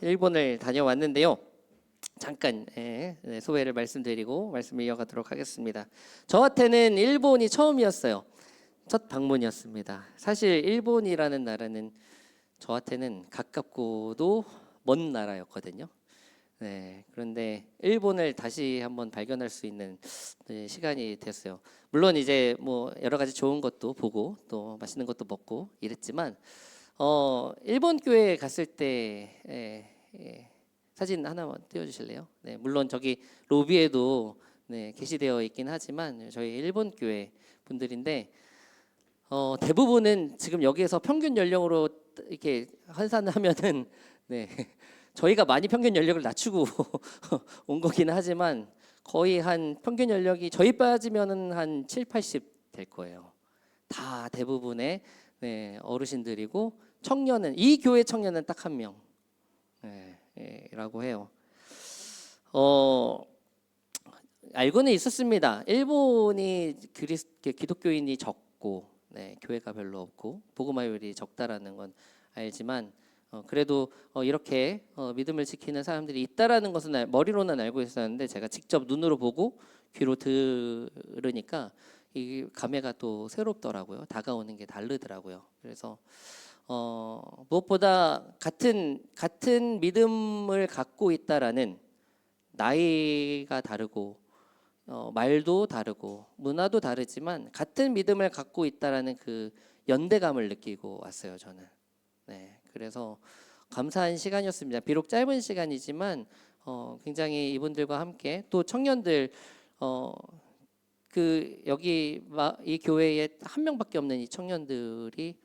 일본을 다녀왔는데요. 잠깐 소회를 말씀드리고 말씀을 이어가도록 하겠습니다. 저한테는 일본이 처음이었어요. 첫 방문이었습니다. 사실 일본이라는 나라는 저한테는 가깝고도 먼 나라였거든요. 그런데 일본을 다시 한번 발견할 수 있는 시간이 됐어요. 물론 이제 뭐 여러 가지 좋은 것도 보고 또 맛있는 것도 먹고 이랬지만 일본 교회에 갔을 때 사진 하나만 띄워주실래요? 물론 저기 로비에도 게시되어 있긴 하지만 저희 일본 교회 분들인데 대부분은 지금 여기에서 평균 연령으로 이렇게 환산을 하면은 저희가 많이 평균 연령을 낮추고 온 거긴 하지만 거의 한 평균 연령이 저희 빠지면은 한 7, 80 될 거예요. 다 대부분의 어르신들이고 청년은 이 교회 청년은 딱 한 명 라고 해요. 알고는 있었습니다. 일본이 기독교인이 적고 교회가 별로 없고 복음화율이 적다라는 건 알지만 그래도 이렇게 믿음을 지키는 사람들이 있다라는 것은 머리로는 알고 있었는데 제가 직접 눈으로 보고 귀로 들으니까 이 감회가 또 새롭더라고요. 다가오는 게 다르더라고요. 그래서 무엇보다 같은 믿음을 갖고 있다라는 나이가 다르고 말도 다르고 문화도 다르지만 같은 믿음을 갖고 있다라는 그 연대감을 느끼고 왔어요. 저는. 그래서 감사한 시간이었습니다. 비록 짧은 시간이지만 굉장히 이분들과 함께 또 청년들 여기 이 교회에 한 명밖에 없는 이 청년들이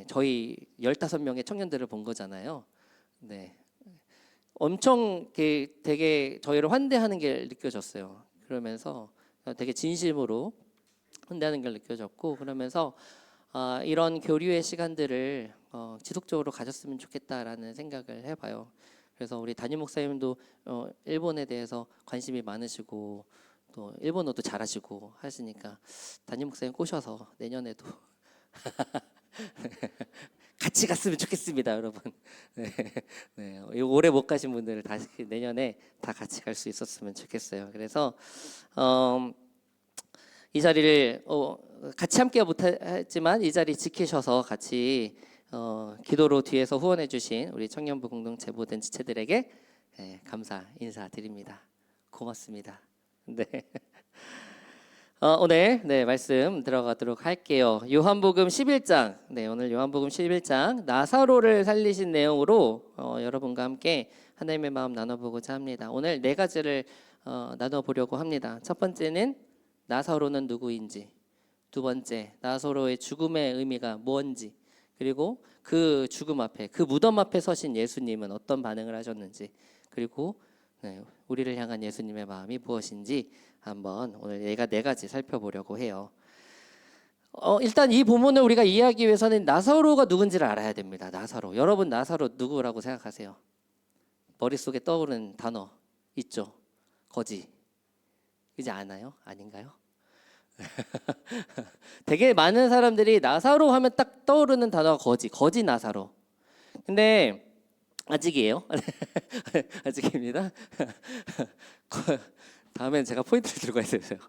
저희 15명의 청년들을 본 거잖아요. 엄청 되게 저희를 환대하는 게 느껴졌어요. 그러면서 되게 진심으로 환대하는 게 느껴졌고 그러면서 이런 교류의 시간들을 지속적으로 가졌으면 좋겠다라는 생각을 해봐요. 그래서 우리 담임 목사님도 일본에 대해서 관심이 많으시고 또 일본어도 잘하시고 하시니까 담임 목사님 꼬셔서 내년에도 같이 갔으면 좋겠습니다, 여러분. 올해 못 가신 분들을 다시 내년에 다 같이 갈 수 있었으면 좋겠어요. 그래서 이 자리를 같이 함께 못했지만 이 자리 지키셔서 같이 기도로 뒤에서 후원해 주신 우리 청년부 공동체 모든 지체들에게 감사 인사드립니다. 고맙습니다. 오늘 말씀 들어가도록 할게요. 요한복음 11장. 오늘 요한복음 11장 나사로를 살리신 내용으로 여러분과 함께 하나님의 마음 나눠보고자 합니다. 오늘 4가지를 나눠보려고 합니다. 첫 번째는 나사로는 누구인지, 두 번째 나사로의 죽음의 의미가 뭔지, 그리고 그 죽음 앞에 그 무덤 앞에 서신 예수님은 어떤 반응을 하셨는지, 그리고 우리를 향한 예수님의 마음이 무엇인지 한번 오늘 네 가지 살펴보려고 해요. 일단 이 본문을 우리가 이해하기 위해서는 나사로가 누군지를 알아야 됩니다. 나사로. 여러분 나사로 누구라고 생각하세요? 머릿속에 떠오르는 단어 있죠? 거지. 그지 않아요? 아닌가요? 되게 많은 사람들이 나사로 하면 딱 떠오르는 단어가 거지 나사로. 근데 아직이에요. 아직입니다. 다음엔 제가 포인트를 들고 있어요.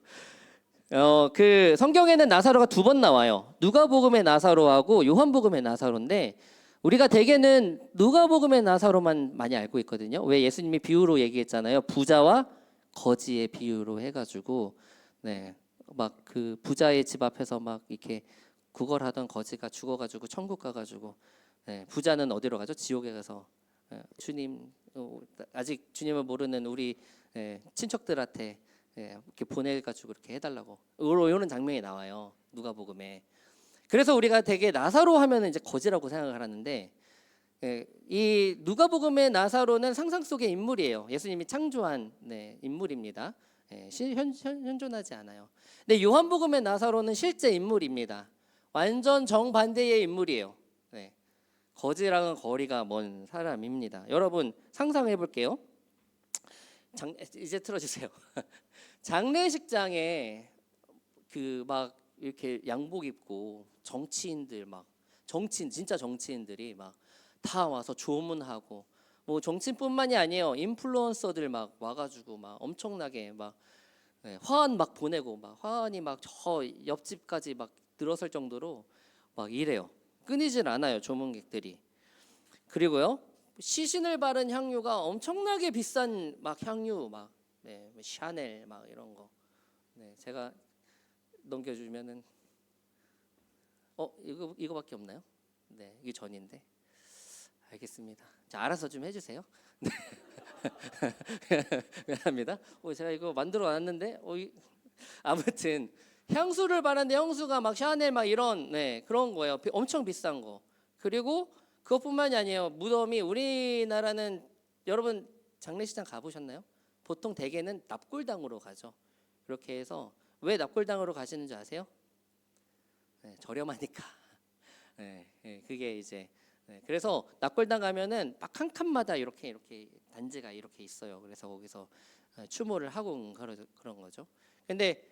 그 성경에는 나사로가 2번 나와요. 누가복음의 나사로하고 요한복음의 나사로인데 우리가 대개는 누가복음의 나사로만 많이 알고 있거든요. 왜 예수님이 비유로 얘기했잖아요. 부자와 거지의 비유로 해가지고 막 그 부자의 집 앞에서 막 이렇게 구걸하던 거지가 죽어가지고 천국 가가지고 부자는 어디로 가죠? 지옥에 가서 주님 아직 주님을 모르는 우리 친척들한테 이렇게 보내가지고 이렇게 해달라고 이런 장면이 나와요. 누가복음에. 그래서 우리가 되게 나사로 하면은 이제 거지라고 생각을 하는데 이 누가복음의 나사로는 상상 속의 인물이에요. 예수님이 창조한 인물입니다. 현존하지 않아요. 근데 요한복음의 나사로는 실제 인물입니다. 완전 정반대의 인물이에요. 거지랑은 거리가 먼 사람입니다. 여러분 상상해 볼게요. 이제 틀어주세요. 장례식장에 그 막 이렇게 양복 입고 정치인들 진짜 정치인들이 막 다 와서 조문하고 뭐 정치뿐만이 아니에요. 인플루언서들 막 와가지고 막 엄청나게 막 화환 막 보내고 막 화환이 막 저 옆집까지 막 들어설 정도로 막 이래요. 끊이질 않아요 조문객들이. 그리고요 시신을 바른 향유가 엄청나게 비싼 막 향유 막 뭐 샤넬 막 이런 거. 제가 넘겨주면은 이거밖에 없나요? 네 이게 전인데. 알겠습니다. 자 알아서 좀 해주세요. 미안합니다. 제가 이거 만들어 놨는데 아무튼 향수를 바르는데 향수가 막 샤넬 막 이런 그런 거예요. 엄청 비싼 거. 그리고 그것뿐만이 아니에요. 무덤이 우리나라는 여러분 장례식장 가보셨나요? 보통 대개는 납골당으로 가죠. 그렇게 해서 왜 납골당으로 가시는 줄 아세요? 저렴하니까. 그게 이제 그래서 납골당 가면은 막 한 칸마다 이렇게 단지가 이렇게 있어요. 그래서 거기서 추모를 하고 그런 거죠. 근데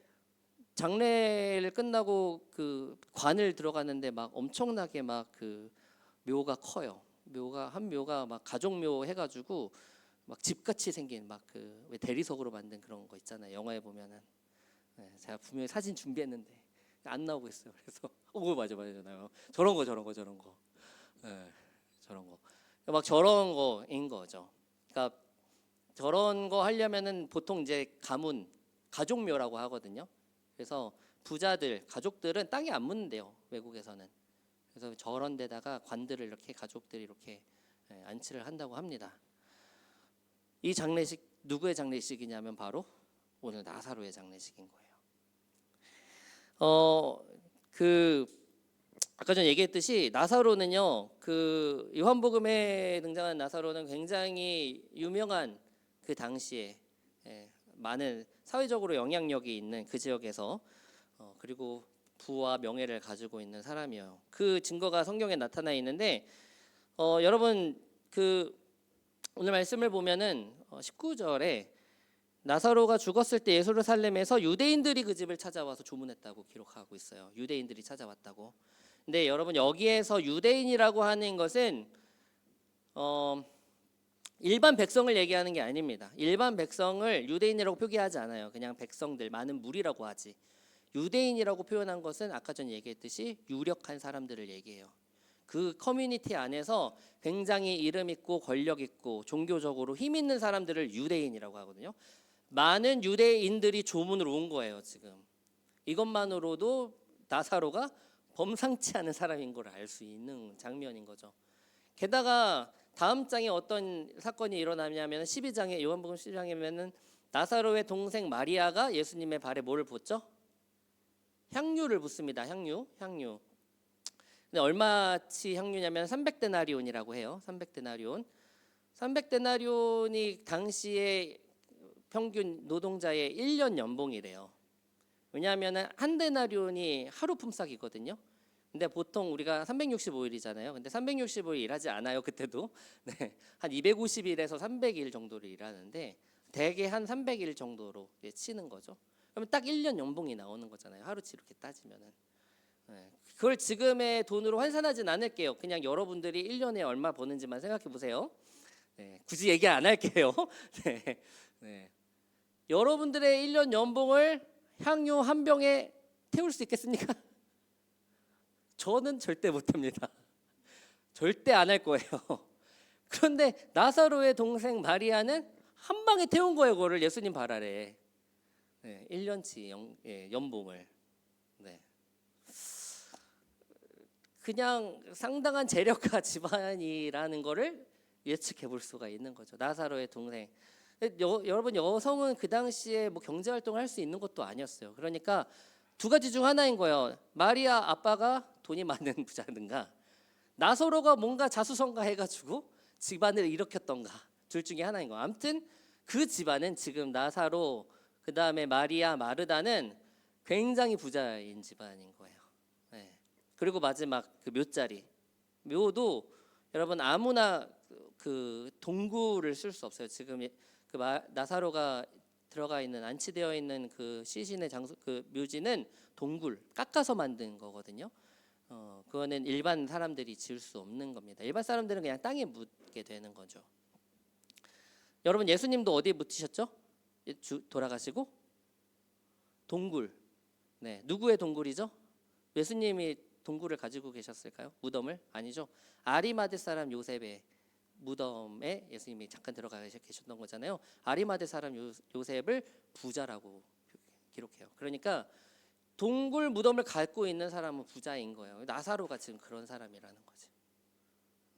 장례를 끝나고 그 관을 들어가는데 막 엄청나게 막 그 묘가 커요. 한 묘가 막 가족묘 해가지고 막 집같이 생긴 막 그 왜 대리석으로 만든 그런 거 있잖아요. 영화에 보면은 제가 분명히 사진 준비했는데 안 나오고 있어요. 그래서 맞아 저런 거 저런 거 막 저런 거인 거죠. 그러니까 저런 거 하려면은 보통 이제 가족묘라고 하거든요. 그래서 부자들 가족들은 땅에 안 묻는데요 외국에서는. 그래서 저런 데다가 관들을 이렇게 가족들이 이렇게 안치를 한다고 합니다. 이 장례식 누구의 장례식이냐면 바로 오늘 나사로의 장례식인 거예요. 그 아까 전 얘기했듯이 나사로는요 그 요한복음에 등장한 나사로는 굉장히 유명한 그 당시에 많은 사회적으로 영향력이 있는 그 지역에서 그리고 부와 명예를 가지고 있는 사람이에요. 그 증거가 성경에 나타나 있는데 여러분 그 오늘 말씀을 보면은 19절에 나사로가 죽었을 때 예루살렘에서 유대인들이 그 집을 찾아와서 조문했다고 기록하고 있어요. 유대인들이 찾아왔다고. 근데 여러분 여기에서 유대인이라고 하는 것은 일반 백성을 얘기하는 게 아닙니다. 일반 백성을 유대인이라고 표기하지 않아요. 그냥 백성들 많은 무리라고 하지. 유대인이라고 표현한 것은 아까 전 얘기했듯이 유력한 사람들을 얘기해요. 그 커뮤니티 안에서 굉장히 이름 있고 권력 있고 종교적으로 힘 있는 사람들을 유대인이라고 하거든요. 많은 유대인들이 조문을 온 거예요. 지금 이것만으로도 나사로가 범상치 않은 사람인 걸 알 수 있는 장면인 거죠. 게다가 다음 장에 어떤 사건이 일어나냐면 12장에 요한복음 12장이면은 나사로의 동생 마리아가 예수님의 발에 뭐를 붓죠? 향유를 붓습니다. 향유. 근데 얼마치 향유냐면 300데나리온이라고 해요. 300데나리온. 300데나리온이 당시에 평균 노동자의 1년 연봉이래요. 왜냐하면 한 데나리온이 하루 품삯이거든요. 근데 보통 우리가 365일이잖아요. 근데 365일 일하지 않아요. 그때도 한 250일에서 300일 정도를 일하는데 대개 한 300일 정도로 치는 거죠. 그러면 딱 1년 연봉이 나오는 거잖아요. 하루치 이렇게 따지면은. 그걸 지금의 돈으로 환산하진 않을게요. 그냥 여러분들이 1년에 얼마 버는지만 생각해 보세요. 굳이 얘기 안 할게요. 여러분들의 1년 연봉을 향유 한 병에 태울 수 있겠습니까? 저는 절대 못합니다. 절대 안 할 거예요. 그런데 나사로의 동생 마리아는 한 방에 태운 거예요. 그거를 예수님 발 아래 1년치 연봉을. 그냥 상당한 재력가 집안이라는 거를 예측해 볼 수가 있는 거죠. 나사로의 동생. 여러분 여성은 그 당시에 뭐 경제 활동을 할 수 있는 것도 아니었어요. 그러니까 두 가지 중 하나인 거예요. 마리아 아빠가 돈이 많은 부자든가 나사로가 뭔가 자수성가 해가지고 집안을 일으켰던가 둘 중에 하나인 거예요. 아무튼 그 집안은 지금 나사로 그 다음에 마리아 마르다는 굉장히 부자인 집안인 거예요. 그리고 마지막 그 묘자리 묘도 여러분 아무나 그 동굴을 쓸 수 없어요. 지금 그 나사로가 들어가 있는 안치되어 있는 그 시신의 장소 그 묘지는 동굴 깎아서 만든 거거든요. 그거는 일반 사람들이 지을 수 없는 겁니다. 일반 사람들은 그냥 땅에 묻게 되는 거죠. 여러분 예수님도 어디에 묻히셨죠? 돌아가시고 동굴. 네, 누구의 동굴이죠? 예수님이 동굴을 가지고 계셨을까요? 무덤을? 아니죠. 아리마대 사람 요셉의 무덤에 예수님이 잠깐 들어가 계셨던 거잖아요. 아리마대 사람 요셉을 부자라고 기록해요. 그러니까 동굴 무덤을 갖고 있는 사람은 부자인 거예요. 나사로가 지금 그런 사람이라는 거지.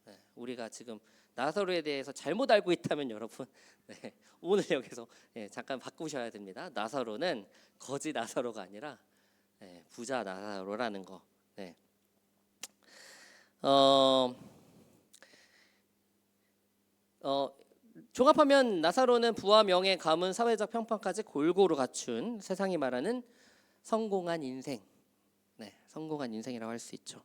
네, 우리가 지금 나사로에 대해서 잘못 알고 있다면 여러분 네, 오늘 여기서 잠깐 바꾸셔야 됩니다. 나사로는 거지 나사로가 아니라 부자 나사로라는 거. 네. 종합하면 나사로는 부와 명예, 가문, 사회적 평판까지 골고루 갖춘 세상이 말하는 성공한 인생, 성공한 인생이라고 할 수 있죠.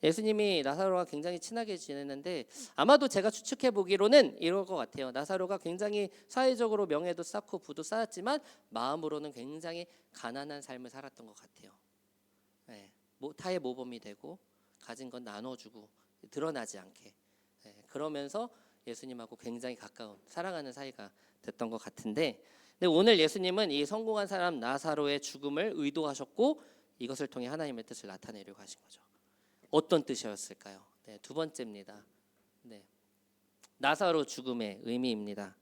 예수님이 나사로와 굉장히 친하게 지냈는데 아마도 제가 추측해 보기로는 이럴 것 같아요. 나사로가 굉장히 사회적으로 명예도 쌓고 부도 쌓았지만 마음으로는 굉장히 가난한 삶을 살았던 것 같아요. 타의 모범이 되고 가진 건 나눠주고 드러나지 않게 그러면서 예수님하고 굉장히 가까운 사랑하는 사이가 됐던 것 같은데, 근데 오늘 예수님은 이 성공한 사람 나사로의 죽음을 의도하셨고 이것을 통해 하나님의 뜻을 나타내려고 하신 거죠. 어떤 뜻이었을까요? 두 번째입니다. 나사로 죽음의 의미입니다.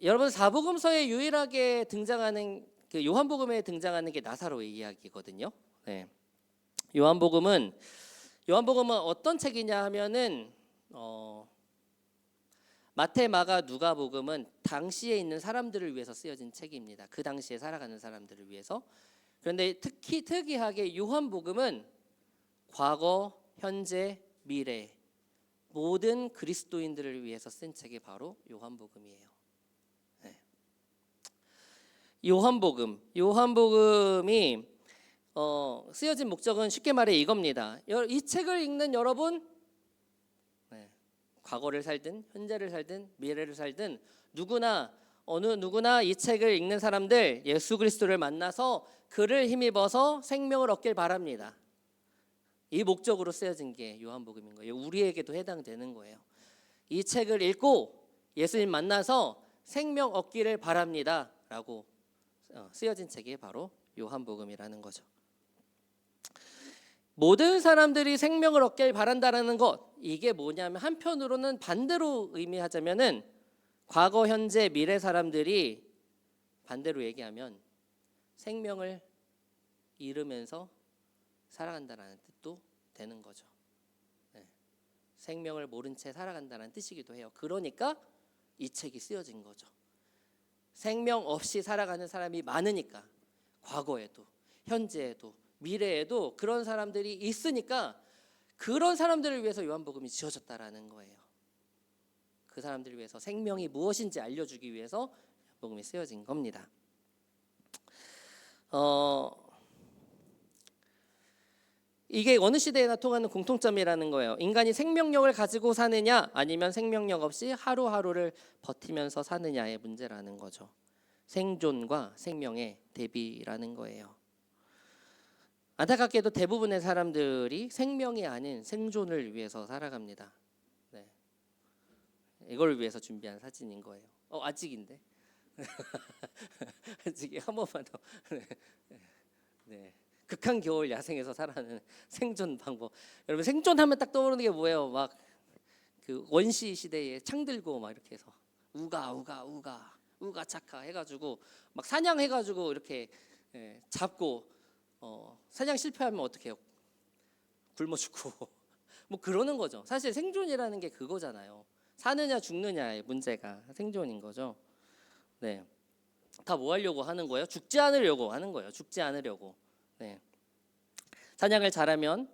여러분 사복음서에 유일하게 등장하는 요한복음에 등장하는 게 나사로의 이야기거든요. 요한복음은 어떤 책이냐 하면은 마태, 마가, 누가복음은 당시에 있는 사람들을 위해서 쓰여진 책입니다. 그 당시에 살아가는 사람들을 위해서. 그런데 특이하게 요한복음은 과거, 현재, 미래 모든 그리스도인들을 위해서 쓴 책이 바로 요한복음이에요. 요한복음이 쓰여진 목적은 쉽게 말해 이겁니다. 이 책을 읽는 여러분, 과거를 살든 현재를 살든 미래를 살든 누구나 이 책을 읽는 사람들 예수 그리스도를 만나서 그를 힘입어서 생명을 얻길 바랍니다. 이 목적으로 쓰여진 게 요한복음인 거예요. 우리에게도 해당되는 거예요. 이 책을 읽고 예수님 만나서 생명 얻기를 바랍니다 라고 쓰여진 책이 바로 요한복음이라는 거죠. 모든 사람들이 생명을 얻길 바란다라는 것, 이게 뭐냐면 한편으로는 반대로 의미하자면은 과거, 현재, 미래 사람들이 반대로 얘기하면 생명을 잃으면서 살아간다는 뜻도 되는 거죠. 생명을 모른 채 살아간다는 뜻이기도 해요. 그러니까 이 책이 쓰여진 거죠. 생명 없이 살아가는 사람이 많으니까 과거에도 현재에도 미래에도 그런 사람들이 있으니까 그런 사람들을 위해서 요한복음이 지어졌다라는 거예요. 그 사람들을 위해서 생명이 무엇인지 알려주기 위해서 요한복음이 쓰여진 겁니다. 이게 어느 시대에나 통하는 공통점이라는 거예요. 인간이 생명력을 가지고 사느냐 아니면 생명력 없이 하루하루를 버티면서 사느냐의 문제라는 거죠. 생존과 생명의 대비라는 거예요. 안타깝게도 대부분의 사람들이 생명이 아닌 생존을 위해서 살아갑니다. 이걸 위해서 준비한 사진인 거예요. 아직인데. 아직 한 번만 더. 극한 겨울 야생에서 살아가는 생존 방법. 여러분 생존하면 딱 떠오르는 게 뭐예요? 막 그 원시 시대에 창 들고 막 이렇게 해서 우가 차카 해가지고 막 사냥해가지고 이렇게 잡고 사냥 실패하면 어떻게 해요? 굶어 죽고 뭐 그러는 거죠. 사실 생존이라는 게 그거잖아요. 사느냐 죽느냐의 문제가 생존인 거죠. 다 뭐 하려고 하는 거예요? 죽지 않으려고 하는 거예요. 죽지 않으려고. 사냥을 잘하면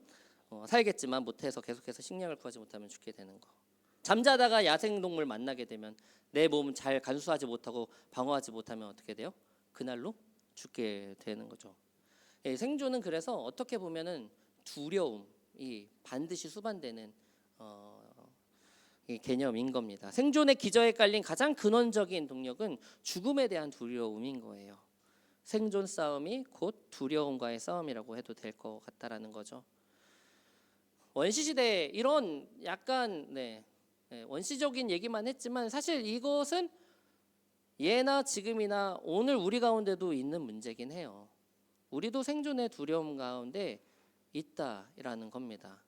살겠지만 못해서 계속해서 식량을 구하지 못하면 죽게 되는 거. 잠자다가 야생동물 만나게 되면 내 몸 잘 간수하지 못하고 방어하지 못하면 어떻게 돼요? 그날로 죽게 되는 거죠. 생존은 그래서 어떻게 보면은 두려움이 반드시 수반되는 이 개념인 겁니다. 생존의 기저에 깔린 가장 근원적인 동력은 죽음에 대한 두려움인 거예요. 생존 싸움이 곧 두려움과의 싸움이라고 해도 될 것 같다라는 거죠. 원시 시대 이런 약간 원시적인 얘기만 했지만 사실 이것은 예나 지금이나 오늘 우리 가운데도 있는 문제긴 해요. 우리도 생존의 두려움 가운데 있다라는 겁니다.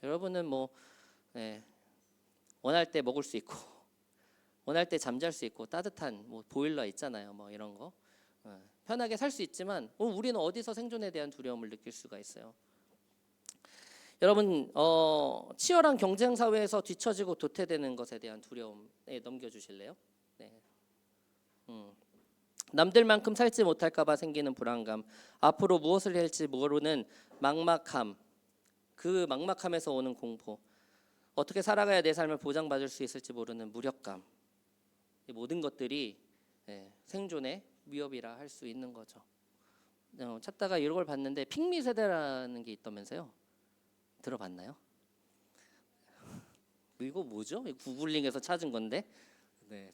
여러분은 뭐 원할 때 먹을 수 있고 원할 때 잠잘 수 있고 따뜻한 뭐 보일러 있잖아요. 뭐 이런 거 편하게 살 수 있지만 우리는 어디서 생존에 대한 두려움을 느낄 수가 있어요. 여러분 치열한 경쟁 사회에서 뒤처지고 도태되는 것에 대한 두려움에 넘겨주실래요? 네. 남들만큼 살지 못할까봐 생기는 불안감, 앞으로 무엇을 할지 모르는 막막함, 그 막막함에서 오는 공포, 어떻게 살아가야 내 삶을 보장받을 수 있을지 모르는 무력감, 이 모든 것들이 생존의 위협이라 할 수 있는 거죠. 찾다가 이런 걸 봤는데 핑미 세대라는 게 있다면서요? 들어봤나요? 이거 뭐죠? 구글링에서 찾은 건데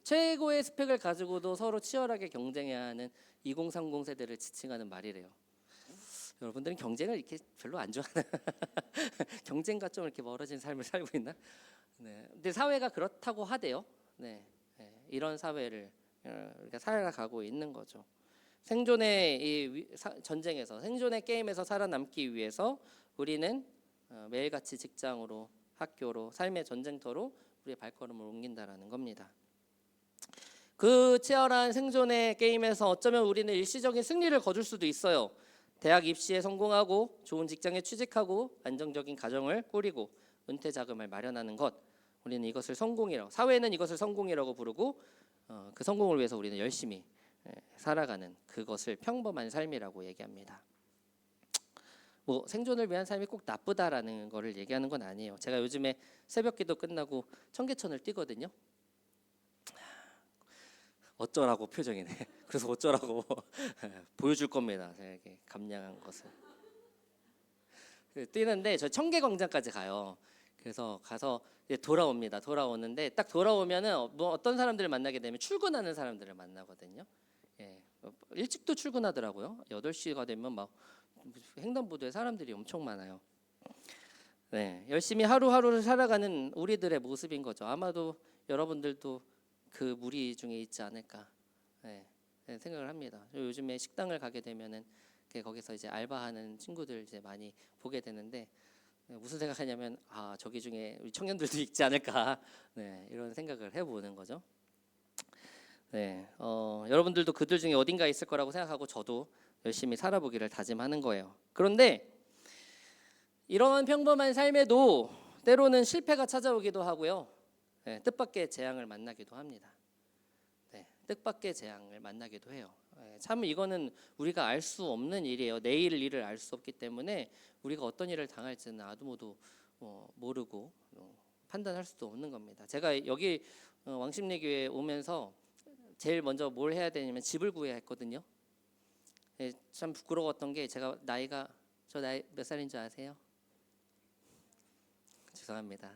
최고의 스펙을 가지고도 서로 치열하게 경쟁해야 하는 2030 세대를 지칭하는 말이래요. 여러분들은 경쟁을 이렇게 별로 안 좋아하나? 경쟁과 좀 이렇게 멀어진 삶을 살고 있나? 근데 사회가 그렇다고 하대요. 이런 사회를 우리가 살아가고 있는 거죠. 생존의 이 전쟁에서, 생존의 게임에서 살아남기 위해서 우리는 매일같이 직장으로, 학교로, 삶의 전쟁터로 우리의 발걸음을 옮긴다라는 겁니다. 그 치열한 생존의 게임에서 어쩌면 우리는 일시적인 승리를 거둘 수도 있어요. 대학 입시에 성공하고 좋은 직장에 취직하고 안정적인 가정을 꾸리고 은퇴 자금을 마련하는 것, 우리는 이것을 성공이라고, 사회는 이것을 성공이라고 부르고 그 성공을 위해서 우리는 열심히 살아가는 그것을 평범한 삶이라고 얘기합니다. 뭐 생존을 위한 삶이 꼭 나쁘다라는 거를 얘기하는 건 아니에요. 제가 요즘에 새벽기도 끝나고 청계천을 뛰거든요. 어쩌라고 표정이네. 그래서 어쩌라고 보여줄 겁니다. 제가 이렇게 감량한 것을. 뛰는데 저 청계광장까지 가요. 그래서 가서 이제 돌아옵니다. 돌아오는데 딱 돌아오면은 뭐 어떤 사람들을 만나게 되면 출근하는 사람들을 만나거든요. 일찍도 출근하더라고요. 8시가 되면 막 횡단보도에 사람들이 엄청 많아요. 열심히 하루하루를 살아가는 우리들의 모습인 거죠. 아마도 여러분들도 그 무리 중에 있지 않을까 생각을 합니다. 요즘에 식당을 가게 되면은 거기서 이제 알바하는 친구들 이제 많이 보게 되는데 무슨 생각하냐면 저기 중에 우리 청년들도 있지 않을까 이런 생각을 해보는 거죠. 여러분들도 그들 중에 어딘가 있을 거라고 생각하고 저도 열심히 살아보기를 다짐하는 거예요. 그런데 이런 평범한 삶에도 때로는 실패가 찾아오기도 하고요. 뜻밖의 재앙을 만나기도 합니다. 뜻밖의 재앙을 만나기도 해요. 참 이거는 우리가 알 수 없는 일이에요. 내일 일을 알 수 없기 때문에 우리가 어떤 일을 당할지는 아무도 모르고 판단할 수도 없는 겁니다. 제가 여기 왕십리교회에 오면서 제일 먼저 뭘 해야 되냐면 집을 구해야 했거든요. 참 부끄러웠던 게 제가 저 나이 몇 살인 줄 아세요? 죄송합니다.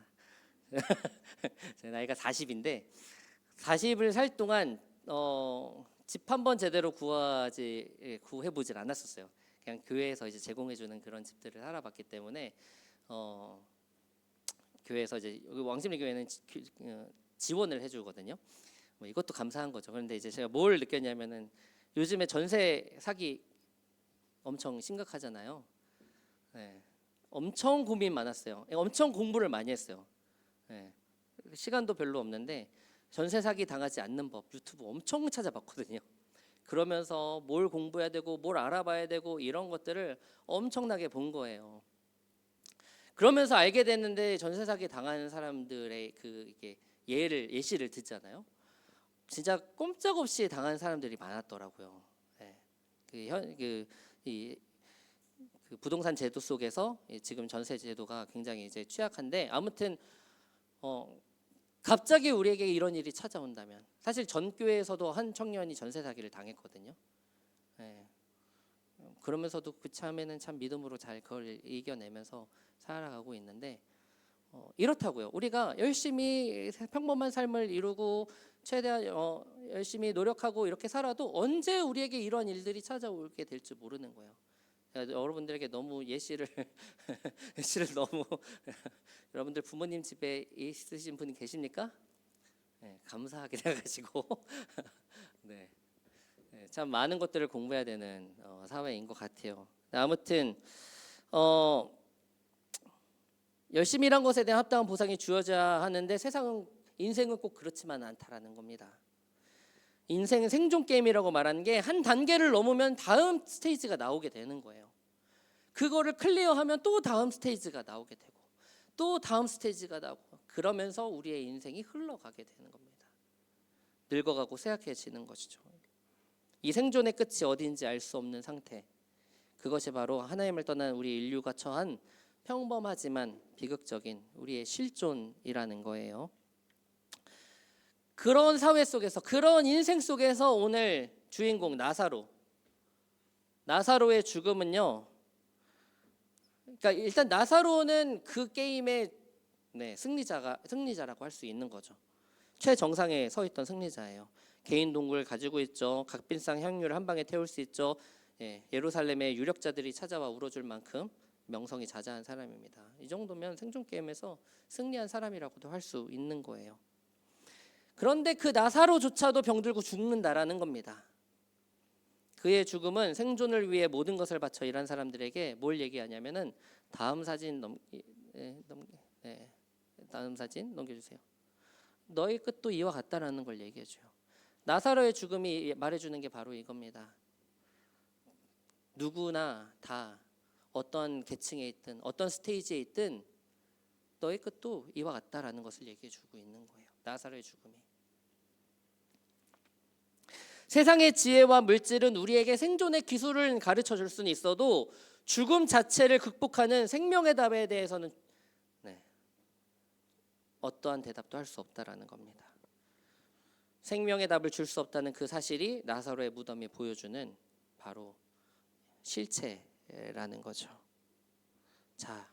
제 나이가 40인데 40을 살 동안 집 한 번 제대로 구해보질 않았었어요. 그냥 교회에서 이제 제공해주는 그런 집들을 살아봤기 때문에 교회에서 이제 여기 왕십리교회는 지원을 해주거든요. 뭐 이것도 감사한 거죠. 그런데 이제 제가 뭘 느꼈냐면은 요즘에 전세 사기 엄청 심각하잖아요. 엄청 고민 많았어요. 엄청 공부를 많이 했어요. 시간도 별로 없는데 전세 사기 당하지 않는 법 유튜브 엄청 찾아봤거든요. 그러면서 뭘 공부해야 되고 뭘 알아봐야 되고 이런 것들을 엄청나게 본 거예요. 그러면서 알게 됐는데 전세 사기 당하는 사람들의 이게 예시를 듣잖아요. 진짜 꼼짝없이 당한 사람들이 많았더라고요. 그 부동산 제도 속에서 지금 전세 제도가 굉장히 이제 취약한데 아무튼 갑자기 우리에게 이런 일이 찾아온다면 사실 전 교회에서도 한 청년이 전세 사기를 당했거든요. 그러면서도 그 참에는 참 믿음으로 잘 그걸 이겨내면서 살아가고 있는데 이렇다고요. 우리가 열심히 평범한 삶을 이루고 최대한 열심히 노력하고 이렇게 살아도 언제 우리에게 이런 일들이 찾아오게 될지 모르는 거예요. 여러분들에게 너무 예시를 예시를 너무 여러분들 부모님 집에 있으신 분이 계십니까? 네, 감사하게 돼가지고 네, 참 많은 것들을 공부해야 되는 사회인 것 같아요. 아무튼 열심히 일한 것에 대한 합당한 보상이 주어져야 하는데 세상은 인생은 꼭 그렇지만 않다라는 겁니다. 인생은 생존 게임이라고 말하는 게 한 단계를 넘으면 다음 스테이지가 나오게 되는 거예요. 그거를 클리어하면 또 다음 스테이지가 나오게 되고 또 다음 스테이지가 나오고 그러면서 우리의 인생이 흘러가게 되는 겁니다. 늙어가고 쇠약해지는 것이죠. 이 생존의 끝이 어디인지 알 수 없는 상태. 그것이 바로 하나님을 떠난 우리 인류가 처한 평범하지만 비극적인 우리의 실존이라는 거예요. 그런 사회 속에서 그런 인생 속에서 오늘 주인공 나사로의 죽음은요. 그러니까 일단 나사로는 그 게임의 승리자라고 할 수 있는 거죠. 최정상에 서 있던 승리자예요. 개인 동굴을 가지고 있죠. 각빈상 향유를 한 방에 태울 수 있죠. 예루살렘의 유력자들이 찾아와 울어줄 만큼 명성이 자자한 사람입니다. 이 정도면 생존 게임에서 승리한 사람이라고도 할 수 있는 거예요. 그런데 그 나사로조차도 병들고 죽는다라는 겁니다. 그의 죽음은 생존을 위해 모든 것을 바쳐 일한 사람들에게 뭘 얘기하냐면은 다음 사진 넘겨주세요. 너의 끝도 이와 같다라는 걸 얘기해줘요. 나사로의 죽음이 말해주는 게 바로 이겁니다. 누구나 다 어떤 계층에 있든 어떤 스테이지에 있든 너의 끝도 이와 같다라는 것을 얘기해주고 있는 거예요. 나사로의 죽음이. 세상의 지혜와 물질은 우리에게 생존의 기술을 가르쳐 줄 수는 있어도 죽음 자체를 극복하는 생명의 답에 대해서는 어떠한 대답도 할 수 없다라는 겁니다. 생명의 답을 줄 수 없다는 그 사실이 나사로의 무덤이 보여주는 바로 실체라는 거죠. 자,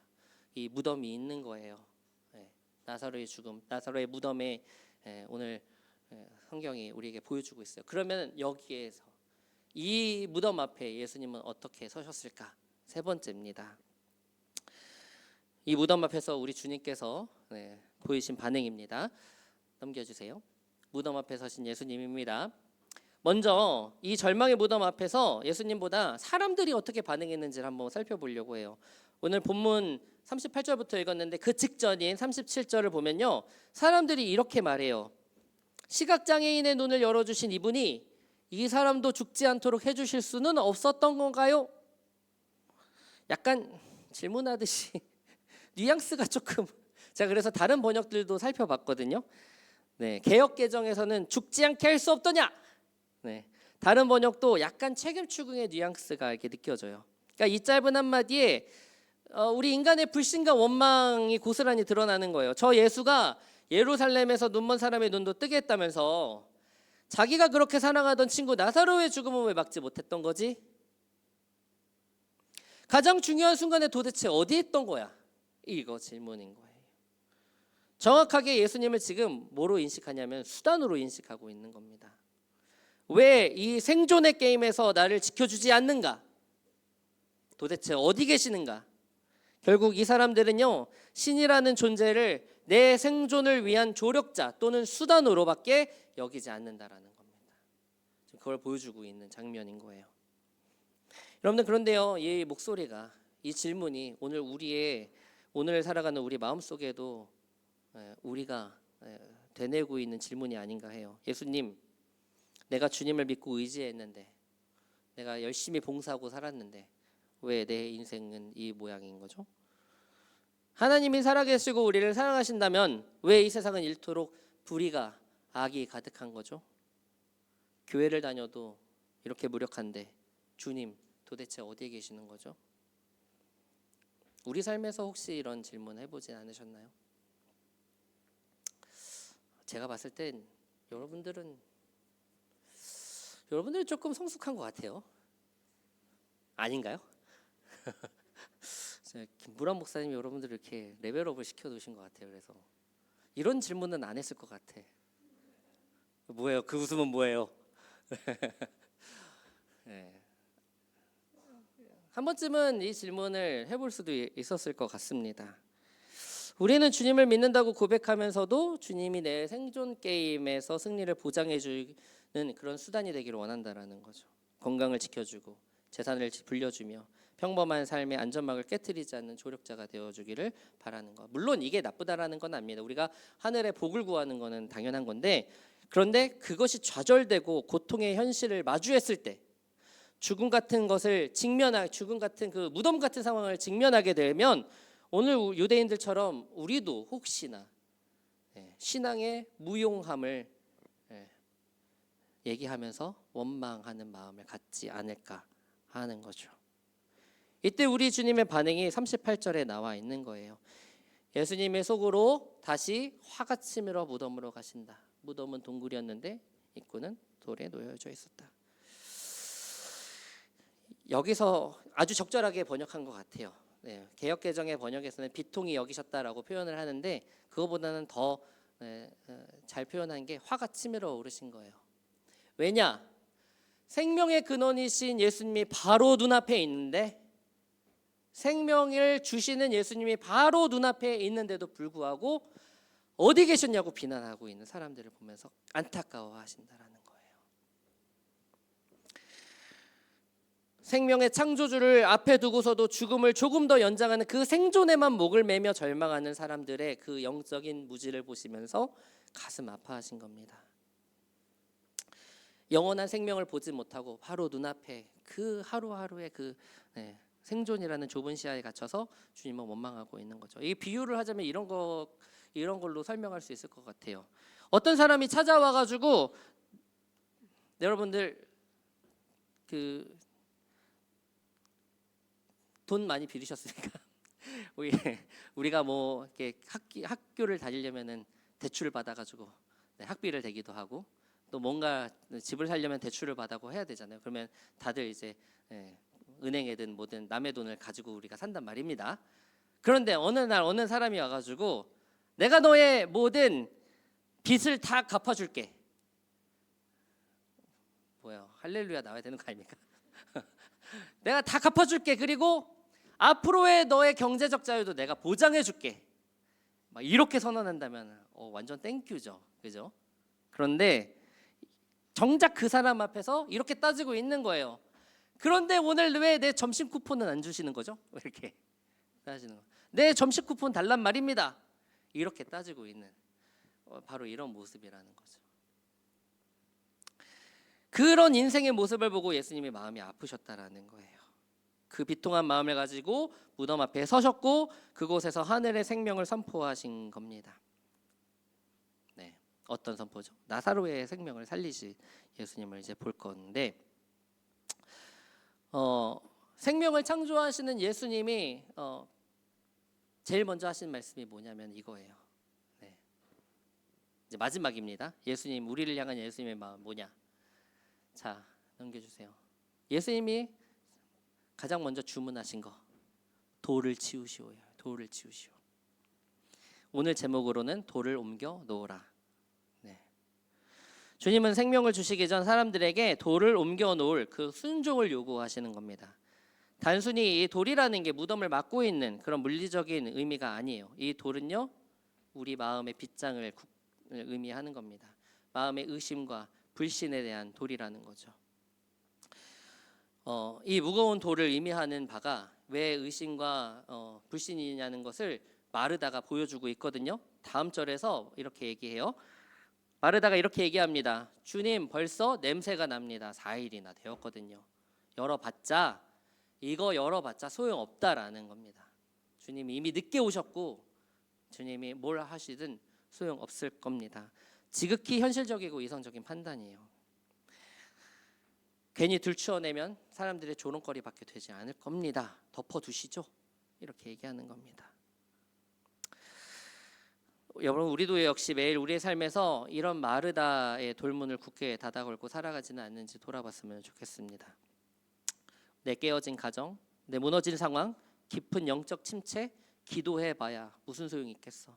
이 무덤이 있는 거예요. 나사로의 죽음, 나사로의 무덤에 오늘 성경이 우리에게 보여주고 있어요. 그러면 여기에서 이 무덤 앞에 예수님은 어떻게 서셨을까? 세 번째입니다. 이 무덤 앞에서 우리 주님께서 보이신 반응입니다. 넘겨주세요. 무덤 앞에 서신 예수님입니다. 먼저 이 절망의 무덤 앞에서 예수님보다 사람들이 어떻게 반응했는지를 한번 살펴보려고 해요. 오늘 본문 38절부터 읽었는데 그 직전인 37절을 보면요, 사람들이 이렇게 말해요. 시각장애인의 눈을 열어주신 이분이 이 사람도 죽지 않도록 해주실 수는 없었던 건가요? 약간 질문하듯이 뉘앙스가 조금, 제가 그래서 다른 번역들도 살펴봤거든요. 개역 개정에서는 죽지 않게 할 수 없더냐? 다른 번역도 약간 책임 추궁의 뉘앙스가 이렇게 느껴져요. 그러니까 이 짧은 한마디에 우리 인간의 불신과 원망이 고스란히 드러나는 거예요. 저 예수가 예루살렘에서 눈먼 사람의 눈도 뜨게 했다면서 자기가 그렇게 사랑하던 친구 나사로의 죽음은 왜 막지 못했던 거지? 가장 중요한 순간에 도대체 어디 있던 거야? 이거 질문인 거예요. 정확하게 예수님을 지금 뭐로 인식하냐면 수단으로 인식하고 있는 겁니다. 왜 이 생존의 게임에서 나를 지켜주지 않는가? 도대체 어디 계시는가? 결국 이 사람들은요, 신이라는 존재를 내 생존을 위한 조력자 또는 수단으로밖에 여기지 않는다라는 겁니다. 그걸 보여주고 있는 장면인 거예요. 여러분들, 그런데요, 이 목소리가, 이 질문이 오늘 살아가는 우리 마음속에도 우리가 되뇌고 있는 질문이 아닌가 해요. 예수님, 내가 주님을 믿고 의지했는데, 내가 열심히 봉사하고 살았는데 왜 내 인생은 이 모양인 거죠? 하나님이 살아계시고 우리를 사랑하신다면 왜 이 세상은 이토록 불의가, 악이 가득한 거죠? 교회를 다녀도 이렇게 무력한데 주님 도대체 어디에 계시는 거죠? 우리 삶에서 혹시 이런 질문 해보진 않으셨나요? 제가 봤을 땐 여러분들은 조금 성숙한 것 같아요. 아닌가요? 김부람 목사님이 여러분들 이렇게 레벨업을 시켜두신 것 같아요. 그래서 이런 질문은 안 했을 것 같아. 뭐예요? 그 웃음은 뭐예요? 네. 한 번쯤은 이 질문을 해볼 수도 있었을 것 같습니다. 우리는 주님을 믿는다고 고백하면서도 주님이 내 생존 게임에서 승리를 보장해주는 그런 수단이 되기를 원한다라는 거죠. 건강을 지켜주고 재산을 불려주며 평범한 삶의 안전망을 깨트리지 않는 조력자가 되어주기를 바라는 것. 물론 이게 나쁘다라는 건 아닙니다. 우리가 하늘의 복을 구하는 거는 당연한 건데, 그런데 그것이 좌절되고 고통의 현실을 마주했을 때 죽음 같은 것을 죽음 같은 그 무덤 같은 상황을 직면하게 되면 오늘 유대인들처럼 우리도 혹시나 신앙의 무용함을 얘기하면서 원망하는 마음을 갖지 않을까 하는 거죠. 이때 우리 주님의 반응이 38절에 나와 있는 거예요. 예수님의 속으로 다시 화가 치밀어 무덤으로 가신다. 무덤은 동굴이었는데 입구는 돌에 놓여져 있었다. 여기서 아주 적절하게 번역한 것 같아요. 개역개정의 번역에서는 비통이 여기셨다라고 표현을 하는데 그거보다는 더 잘 표현한 게 화가 치밀어 오르신 거예요. 왜냐? 생명의 근원이신 예수님이 바로 눈앞에 있는데, 생명을 주시는 예수님이 바로 눈앞에 있는데도 불구하고 어디 계셨냐고 비난하고 있는 사람들을 보면서 안타까워하신다라는 거예요. 생명의 창조주를 앞에 두고서도 죽음을 조금 더 연장하는 그 생존에만 목을 매며 절망하는 사람들의 그 영적인 무지를 보시면서 가슴 아파하신 겁니다. 영원한 생명을 보지 못하고 바로 눈앞에 그 하루하루의 그 생존이라는 좁은 시야에 갇혀서 주님은 원망하고 있는 거죠. 이 비유를 하자면 이런 걸로 설명할 수 있을 것 같아요. 어떤 사람이 찾아와 가지고 여러분들 돈 많이 빌리셨으니까 우리가 뭐 이렇게 학교를 다니려면은 대출을 받아가지고 학비를 대기도 하고 또 뭔가 집을 살려면 대출을 받아고 해야 되잖아요. 그러면 다들 이제 은행에든 뭐든 남의 돈을 가지고 우리가 산단 말입니다. 그런데 어느 날 어느 사람이 와가지고 내가 너의 모든 빚을 다 갚아줄게. 뭐야, 할렐루야 나와야 되는 거 아닙니까? 내가 다 갚아줄게. 그리고 앞으로의 너의 경제적 자유도 내가 보장해줄게. 막 이렇게 선언한다면 완전 땡큐죠, 그죠? 그런데 정작 그 사람 앞에서 이렇게 따지고 있는 거예요. 그런데 오늘 왜 내 점심 쿠폰은 안 주시는 거죠? 왜 이렇게 따지는 거? 내 점심 쿠폰 달란 말입니다. 이렇게 따지고 있는 바로 이런 모습이라는 거죠. 그런 인생의 모습을 보고 예수님이 마음이 아프셨다라는 거예요. 그 비통한 마음을 가지고 무덤 앞에 서셨고 그곳에서 하늘의 생명을 선포하신 겁니다. 어떤 선포죠? 나사로의 생명을 살리신 예수님을 이제 볼 건데, 생명을 창조하시는 예수님이 제일 먼저 하신 말씀이 뭐냐면 이거예요. 이제 마지막입니다. 예수님, 우리를 향한 예수님의 마음 뭐냐? 자, 넘겨주세요. 예수님이 가장 먼저 주문하신 거, 돌을 치우시오요. 돌을 치우시오. 오늘 제목으로는 돌을 옮겨 놓으라. 주님은 생명을 주시기 전 사람들에게 돌을 옮겨 놓을 그 순종을 요구하시는 겁니다. 단순히 이 돌이라는 게 무덤을 막고 있는 그런 물리적인 의미가 아니에요. 이 돌은요, 우리 마음의 빗장을 의미하는 겁니다. 마음의 의심과 불신에 대한 돌이라는 거죠. 이 무거운 돌을 의미하는 바가 왜 의심과 불신이냐는 것을 마르다가 보여주고 있거든요. 다음 절에서 이렇게 얘기해요. 마르다가 이렇게 얘기합니다. 주님, 벌써 냄새가 납니다. 4일이나 되었거든요. 이거 열어봤자 소용없다라는 겁니다. 주님이 이미 늦게 오셨고 주님이 뭘 하시든 소용없을 겁니다. 지극히 현실적이고 이성적인 판단이에요. 괜히 들추어내면 사람들의 조롱거리밖에 되지 않을 겁니다. 덮어두시죠. 이렇게 얘기하는 겁니다. 여러분, 우리도 역시 매일 우리의 삶에서 이런 마르다의 돌문을 굳게 닫아걸고 살아가지는 않는지 돌아봤으면 좋겠습니다. 내 깨어진 가정, 내 무너진 상황, 깊은 영적 침체, 기도해봐야 무슨 소용이 있겠어.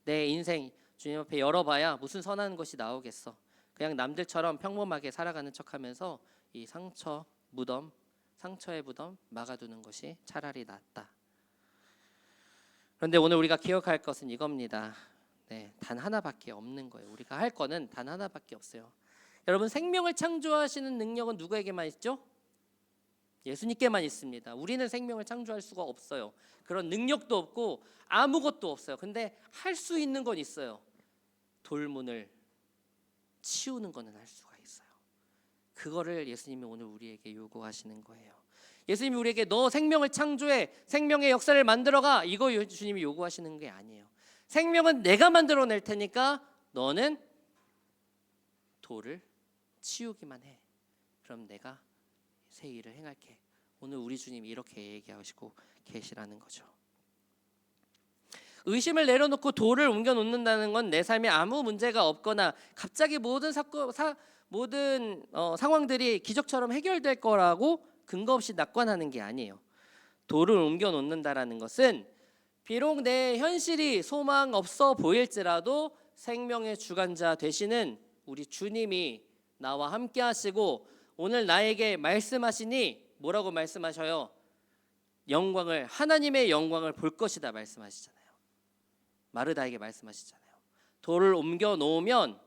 내 인생 주님 앞에 열어봐야 무슨 선한 것이 나오겠어. 그냥 남들처럼 평범하게 살아가는 척하면서 이 상처의 무덤 막아두는 것이 차라리 낫다. 그런데 오늘 우리가 기억할 것은 이겁니다. 네, 단 하나밖에 없는 거예요. 우리가 할 거는 단 하나밖에 없어요. 여러분, 생명을 창조하시는 능력은 누구에게만 있죠? 예수님께만 있습니다. 우리는 생명을 창조할 수가 없어요. 그런 능력도 없고 아무것도 없어요. 근데 할 수 있는 건 있어요. 돌문을 치우는 거는 할 수가 있어요. 그거를 예수님이 오늘 우리에게 요구하시는 거예요. 예수님이 우리에게 너 생명을 창조해, 생명의 역사를 만들어가, 이거 주님이 요구하시는 게 아니에요. 생명은 내가 만들어낼 테니까 너는 돌을 치우기만 해. 그럼 내가 새 일을 행할게. 오늘 우리 주님이 이렇게 얘기하시고 계시라는 거죠. 의심을 내려놓고 돌을 옮겨 놓는다는 건 내 삶에 아무 문제가 없거나 갑자기 모든 상황들이 기적처럼 해결될 거라고 근거 없이 낙관하는 게 아니에요. 돌을 옮겨 놓는다라는 것은 비록 내 현실이 소망 없어 보일지라도 생명의 주관자 되시는 우리 주님이 나와 함께 하시고 오늘 나에게 말씀하시니 뭐라고 말씀하셔요? 하나님의 영광을 볼 것이다 말씀하시잖아요. 마르다에게 말씀하시잖아요. 돌을 옮겨 놓으면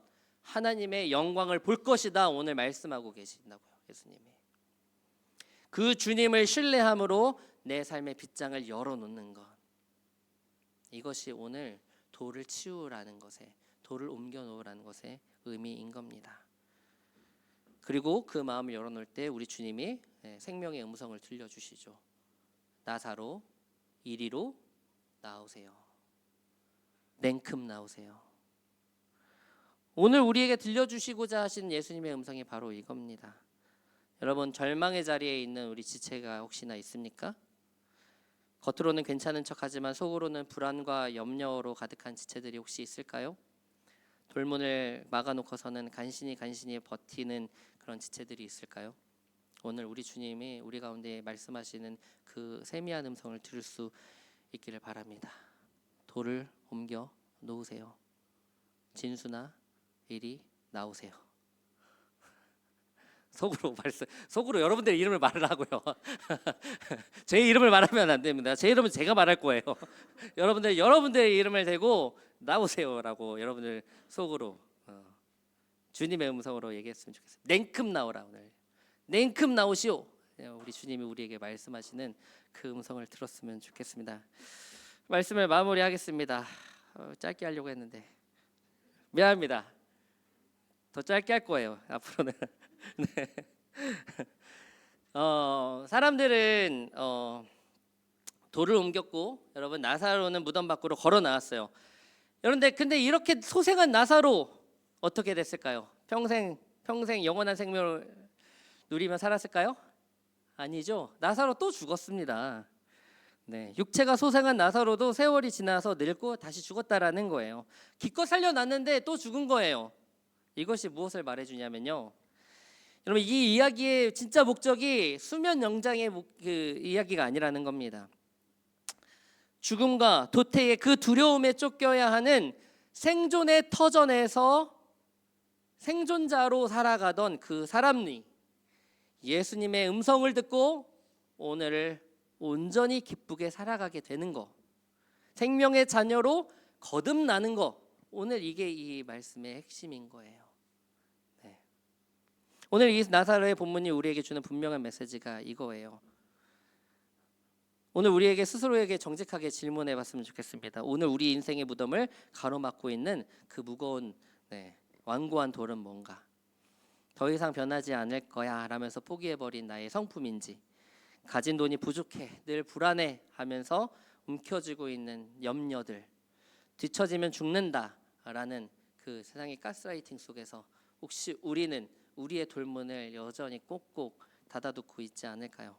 하나님의 영광을 볼 것이다 오늘 말씀하고 계신다고요. 예수님이. 그 주님을 신뢰함으로 내 삶의 빗장을 열어놓는 것. 이것이 오늘 돌을 치우라는 것에, 돌을 옮겨 놓으라는 것의 의미인 겁니다. 그리고 그 마음을 열어놓을 때 우리 주님이 생명의 음성을 들려주시죠. 나사로 이리로 나오세요. 냉큼 나오세요. 오늘 우리에게 들려주시고자 하신 예수님의 음성이 바로 이겁니다. 여러분, 절망의 자리에 있는 우리 지체가 혹시나 있습니까? 겉으로는 괜찮은 척하지만 속으로는 불안과 염려로 가득한 지체들이 혹시 있을까요? 돌문을 막아놓고서는 간신히 버티는 그런 지체들이 있을까요? 오늘 우리 주님이 우리 가운데 말씀하시는 그 세미한 음성을 들을 수 있기를 바랍니다. 돌을 옮겨 놓으세요. 진수나 이리 나오세요. 속으로 여러분들의 이름을 말을 하고요. 제 이름을 말하면 안 됩니다. 제 이름은 제가 말할 거예요. 여러분들의 이름을 대고 나오세요라고 여러분들 속으로 주님의 음성으로 얘기했으면 좋겠어요. 냉큼 나오라 오늘. 냉큼 나오시오. 우리 주님이 우리에게 말씀하시는 그 음성을 들었으면 좋겠습니다. 말씀을 마무리하겠습니다. 짧게 하려고 했는데 미안합니다. 더 짧게 할 거예요. 앞으로는. 네. 사람들은 돌을 옮겼고 여러분 나사로는 무덤 밖으로 걸어 나왔어요. 그런데 근데 이렇게 소생한 나사로 어떻게 됐을까요? 평생 영원한 생명을 누리며 살았을까요? 아니죠. 나사로 또 죽었습니다. 네, 육체가 소생한 나사로도 세월이 지나서 늙고 다시 죽었다라는 거예요. 기껏 살려놨는데 또 죽은 거예요. 이것이 무엇을 말해주냐면요. 여러분 이 이야기의 진짜 목적이 수면 영장의 그 이야기가 아니라는 겁니다. 죽음과 도태의 그 두려움에 쫓겨야 하는 생존의 터전에서 생존자로 살아가던 그 사람이 예수님의 음성을 듣고 오늘을 온전히 기쁘게 살아가게 되는 거, 생명의 자녀로 거듭나는 거, 오늘 이게 이 말씀의 핵심인 거예요. 네. 오늘 이 나사로의 본문이 우리에게 주는 분명한 메시지가 이거예요. 오늘 우리에게 스스로에게 정직하게 질문해 봤으면 좋겠습니다. 오늘 우리 인생의 무덤을 가로막고 있는 그 무거운 완고한 돌은 뭔가? 더 이상 변하지 않을 거야 라면서 포기해버린 나의 성품인지, 가진 돈이 부족해, 늘 불안해 하면서 움켜쥐고 있는 염려들, 뒤처지면 죽는다라는 그 세상의 가스라이팅 속에서 혹시 우리는 우리의 돌문을 여전히 꼭꼭 닫아두고 있지 않을까요?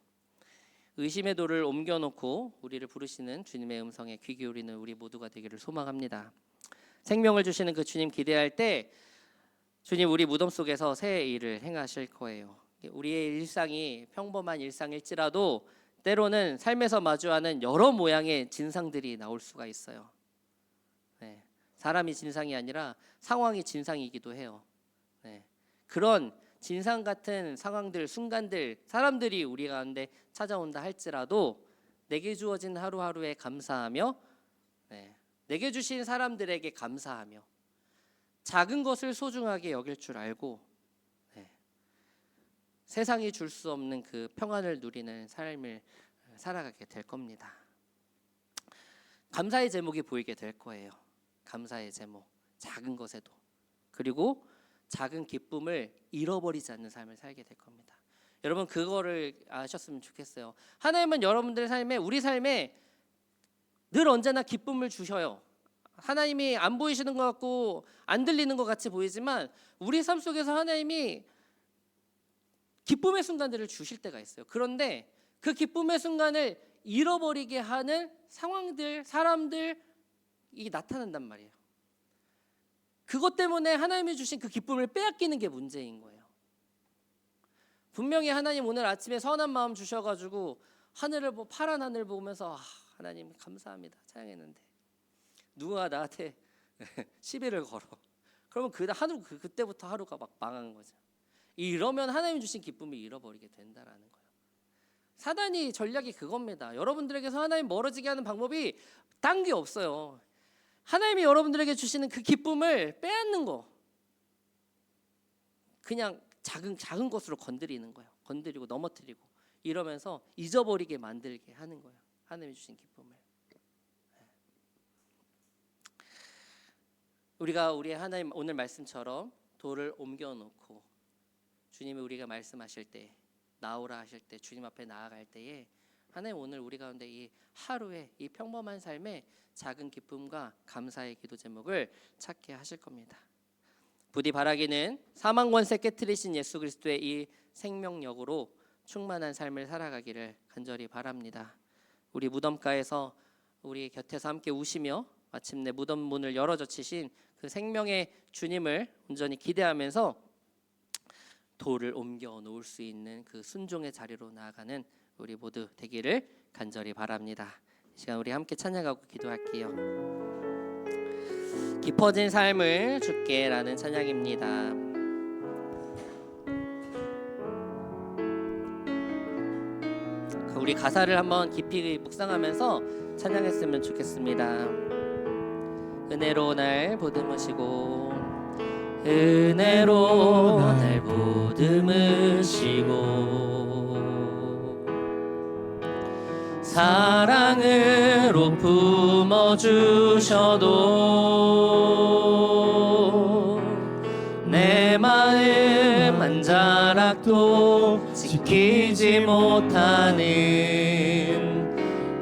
의심의 돌을 옮겨놓고 우리를 부르시는 주님의 음성에 귀 기울이는 우리 모두가 되기를 소망합니다. 생명을 주시는 그 주님 기대할 때 주님 우리 무덤 속에서 새 일을 행하실 거예요. 우리의 일상이 평범한 일상일지라도 때로는 삶에서 마주하는 여러 모양의 진상들이 나올 수가 있어요. 네, 사람이 진상이 아니라 상황이 진상이기도 해요. 네, 그런 진상 같은 상황들, 순간들, 사람들이 우리 가운데 찾아온다 할지라도 내게 주어진 하루하루에 감사하며, 네, 내게 주신 사람들에게 감사하며 작은 것을 소중하게 여길 줄 알고, 네, 세상이 줄 수 없는 그 평안을 누리는 삶을 살아가게 될 겁니다. 감사의 제목이 보이게 될 거예요. 감사의 제목, 작은 것에도. 그리고 작은 기쁨을 잃어버리지 않는 삶을 살게 될 겁니다. 여러분 그거를 아셨으면 좋겠어요. 하나님은 여러분들의 삶에, 우리 삶에 늘 언제나 기쁨을 주셔요. 하나님이 안 보이시는 것 같고 안 들리는 것 같이 보이지만 우리 삶 속에서 하나님이 기쁨의 순간들을 주실 때가 있어요. 그런데 그 기쁨의 순간을 잃어버리게 하는 상황들, 사람들이 나타난단 말이에요. 그것 때문에 하나님이 주신 그 기쁨을 빼앗기는 게 문제인 거예요. 분명히 하나님 오늘 아침에 선한 마음 주셔가지고 하늘을 파란 하늘 보면서 하나님 감사합니다 찬양했는데 누가 나한테 시비를 걸어. 그러면 그때부터 하루가 막 망한 거죠. 이러면 하나님 주신 기쁨을 잃어버리게 된다라는 거예요. 사단이 전략이 그겁니다. 여러분들에게서 하나님 멀어지게 하는 방법이 딴 게 없어요. 하나님이 여러분들에게 주시는 그 기쁨을 빼앗는 거. 그냥 작은 것으로 건드리는 거예요. 건드리고 넘어뜨리고 이러면서 잊어버리게 만들게 하는 거예요. 하나님이 주신 기쁨을. 우리가 우리 하나님 오늘 말씀처럼 돌을 옮겨놓고 주님이 우리가 말씀하실 때, 나오라 하실 때, 주님 앞에 나아갈 때에 하나님 오늘 우리 가운데 이 하루의 이 평범한 삶에 작은 기쁨과 감사의 기도 제목을 찾게 하실 겁니다. 부디 바라기는 사망 권세 깨트리신 예수 그리스도의 이 생명력으로 충만한 삶을 살아가기를 간절히 바랍니다. 우리 무덤가에서 우리 곁에서 함께 우시며 마침내 무덤 문을 열어젖히신 그 생명의 주님을 온전히 기대하면서 돌을 옮겨 놓을 수 있는 그 순종의 자리로 나아가는 우리 모두 되기를 간절히 바랍니다. 이 시간 우리 함께 찬양하고 기도할게요. 깊어진 삶을 주께라는 찬양입니다. 우리 가사를 한번 깊이 묵상하면서 찬양했으면 좋겠습니다. 은혜로 날 보듬으시고, 은혜로 날 보듬으시고, 사랑으로 품어주셔도 내 마음 한 자락도 지키지 못하는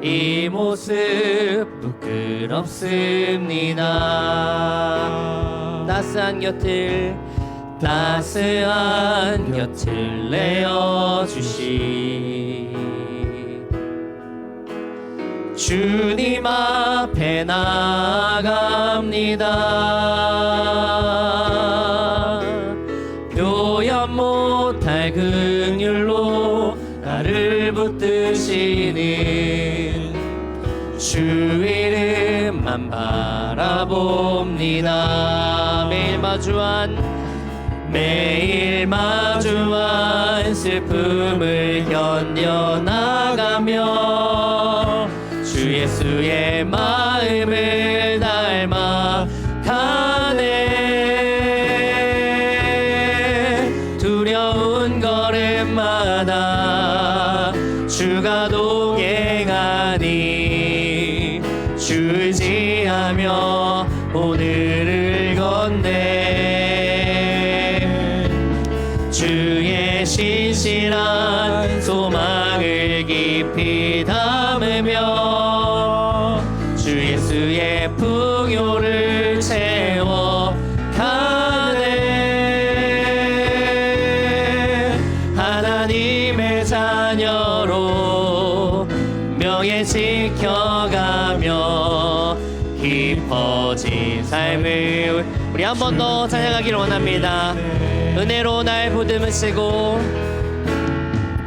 이 모습 부끄럽습니다. 따스한 곁을 내어주시 주님 앞에 나아갑니다. 표현 못할 긍휼로 나를 붙드시는 주 이름만 바라봅니다. 매일 마주한 슬픔을 견뎌나가며 주 예수의 마음을 닮아 가네. 두려운 걸음마다 주가 동행하니 주의하며 오늘을 건네. 주의 신실한 소망을 깊이 담으며 주 예수의 풍요를 채워 가네. 하나님의 자녀로 명예 지켜가며 깊어진 삶을 우리 한 번 더 찬양하기를 원합니다. 은혜로 날 보듬으시고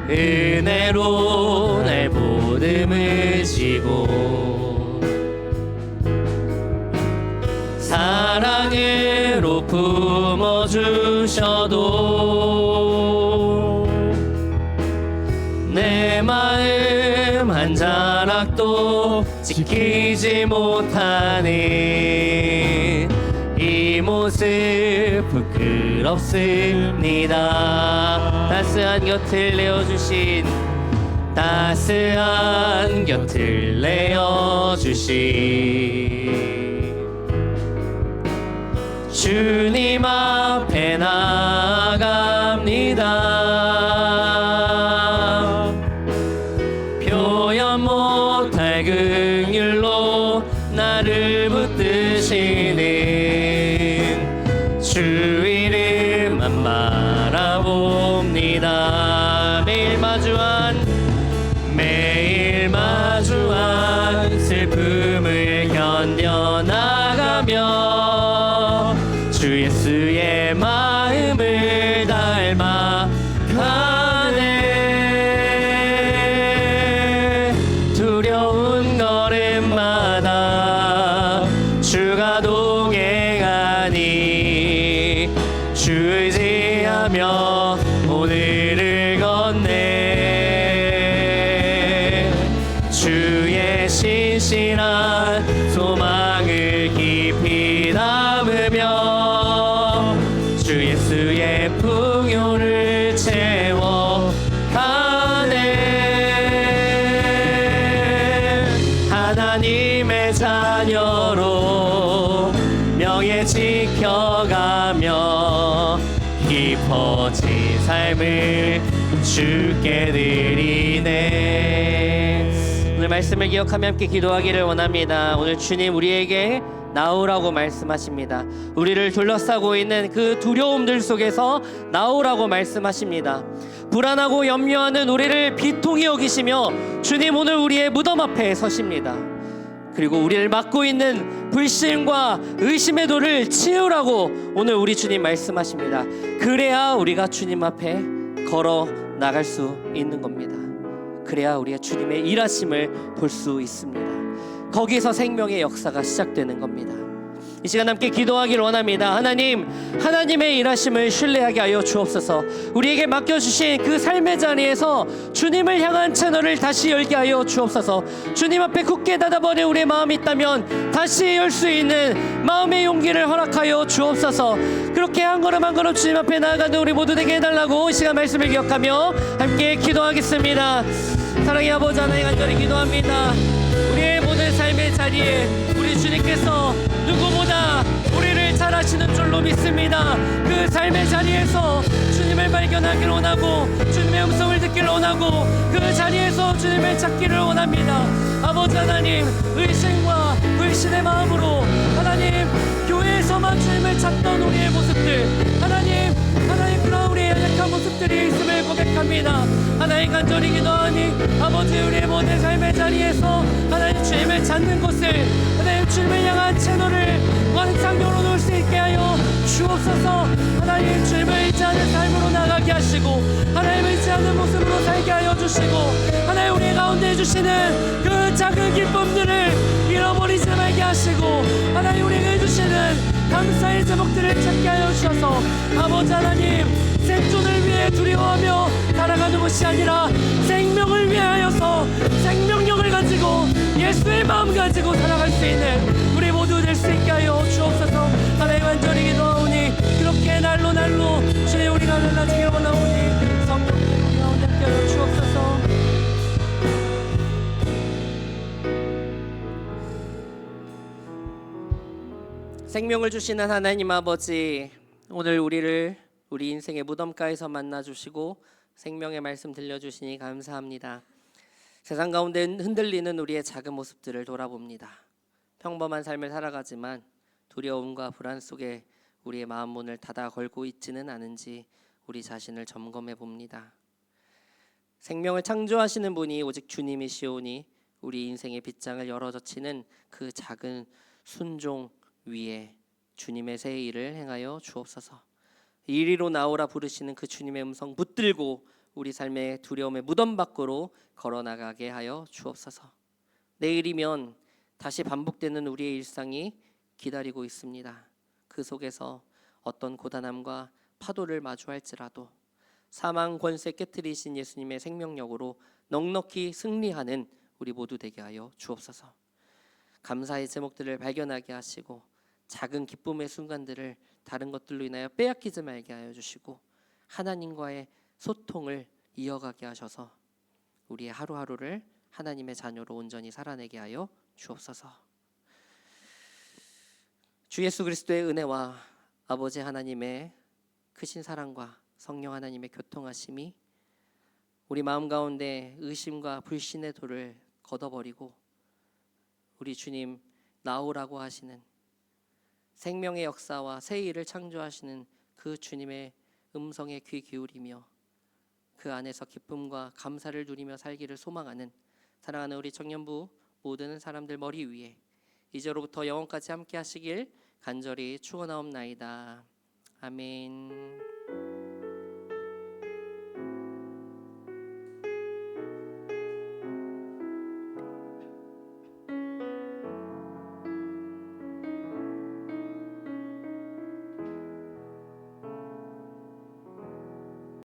은혜로 날 보듬으시고 사랑으로 품어주셔도 내 마음 한 자락도 지키지 못하는 이 모습 부끄럽습니다. 따스한 곁을 내어주신 따스한 곁을 내어주신 주님 앞에 나아갑니다. 표현 못할 긍휼로 나를 붙드시는 주 이름만 바라봅니다. 매일 마주한 슬픔을 견뎌나가며 주 예수의 마음을 닮아가네. 두려운 걸음마다 주가 동행하니 주 의지하며 오늘을 걷네. 주의 신실한 소망을 깊이 담으며 주 예수의 풍요를 채워가네. 하나님의 자녀로 명예 지켜가며 깊어진 삶을 주께 드리네. 오늘 말씀을 기억하며 함께 기도하기를 원합니다. 오늘 주님 우리에게 나오라고 말씀하십니다. 우리를 둘러싸고 있는 그 두려움들 속에서 나오라고 말씀하십니다. 불안하고 염려하는 우리를 비통히 여기시며 주님 오늘 우리의 무덤 앞에 서십니다. 그리고 우리를 막고 있는 불신과 의심의 돌을 치우라고 오늘 우리 주님 말씀하십니다. 그래야 우리가 주님 앞에 걸어 나갈 수 있는 겁니다. 그래야 우리가 주님의 일하심을 볼 수 있습니다. 거기서 생명의 역사가 시작되는 겁니다. 이 시간 함께 기도하길 원합니다. 하나님, 하나님의 일하심을 신뢰하게 하여 주옵소서. 우리에게 맡겨주신 그 삶의 자리에서 주님을 향한 채널을 다시 열게 하여 주옵소서. 주님 앞에 굳게 닫아버린 우리의 마음이 있다면 다시 열 수 있는 마음의 용기를 허락하여 주옵소서. 그렇게 한 걸음 한 걸음 주님 앞에 나아가는 우리 모두 되게 해달라고 이 시간 말씀을 기억하며 함께 기도하겠습니다. 사랑의 아버지 하나님 간절히 기도합니다. 우리의 모든 삶의 자리에 우리 주님께서 누구보다 우리를 잘 아시는 줄로 믿습니다. 그 삶의 자리에서 주님을 발견하기를 원하고 주님의 음성을 듣기를 원하고 그 자리에서 주님을 찾기를 원합니다. 아버지 하나님, 의심과 불신의 마음으로 하나님 교회에서만 주님을 찾던 우리의 모습들, 하나님 그런 우리의 연약한 모습들이 있음을 고백합니다. 하나님 간절히 기도하니 아버지 우리의 모든 삶의 자리에서 하나님 주님을 찾는 곳을 하나님 주님을 향한 채널을 항상 열어놓을 수 있게 하여 주옵소서. 하나님 주님을 의지하는 삶으로 나가게 하시고 하나님을 의지하는 모습으로 살게 하여 주시고 하나님 우리 가운데 해주시는 그 작은 기쁨들을 잃어버리지 말게 하시고 하나님 우리에게 해주시는 감사의 제목들을 찾게 하여 주셔서 아버지 하나님 생존을 위해 두려워하며 살아가는 것이 아니라 생명을 위하여서 생명력을 가지고 예수의 마음 가지고 살아갈 수 있는 우리 모두 될 수 있게 하여 주옵소서. 하나님 간절히 기도하오니 그렇게 날로 주님 우리가 달라지길 원하오니 성령님 우리 가운데 함께 하여 주옵소서. 생명을 주시는 하나님 아버지, 오늘 우리를 우리 인생의 무덤가에서 만나주시고 생명의 말씀 들려주시니 감사합니다. 세상 가운데 흔들리는 우리의 작은 모습들을 돌아봅니다. 평범한 삶을 살아가지만 두려움과 불안 속에 우리의 마음 문을 닫아 걸고 있지는 않은지 우리 자신을 점검해 봅니다. 생명을 창조하시는 분이 오직 주님이시오니 우리 인생의 빗장을 열어젖히는 그 작은 순종 위에 주님의 새 일을 행하여 주옵소서. 이리로 나오라 부르시는 그 주님의 음성 붙들고 우리 삶의 두려움의 무덤 밖으로 걸어나가게 하여 주옵소서. 내일이면 다시 반복되는 우리의 일상이 기다리고 있습니다. 그 속에서 어떤 고단함과 파도를 마주할지라도 사망 권세 깨뜨리신 예수님의 생명력으로 넉넉히 승리하는 우리 모두 되게 하여 주옵소서. 감사의 제목들을 발견하게 하시고 작은 기쁨의 순간들을 다른 것들로 인하여 빼앗기지 말게 하여 주시고 하나님과의 소통을 이어가게 하셔서 우리의 하루하루를 하나님의 자녀로 온전히 살아내게 하여 주옵소서. 주 예수 그리스도의 은혜와 아버지 하나님의 크신 사랑과 성령 하나님의 교통하심이 우리 마음 가운데 의심과 불신의 돌을 걷어버리고 우리 주님 나오라고 하시는 생명의 역사와 새 일을 창조하시는 그 주님의 음성에 귀 기울이며 그 안에서 기쁨과 감사를 누리며 살기를 소망하는 사랑하는 우리 청년부 모든 사람들 머리 위에 이제로부터 영원까지 함께 하시길 간절히 축원하옵나이다. 아멘.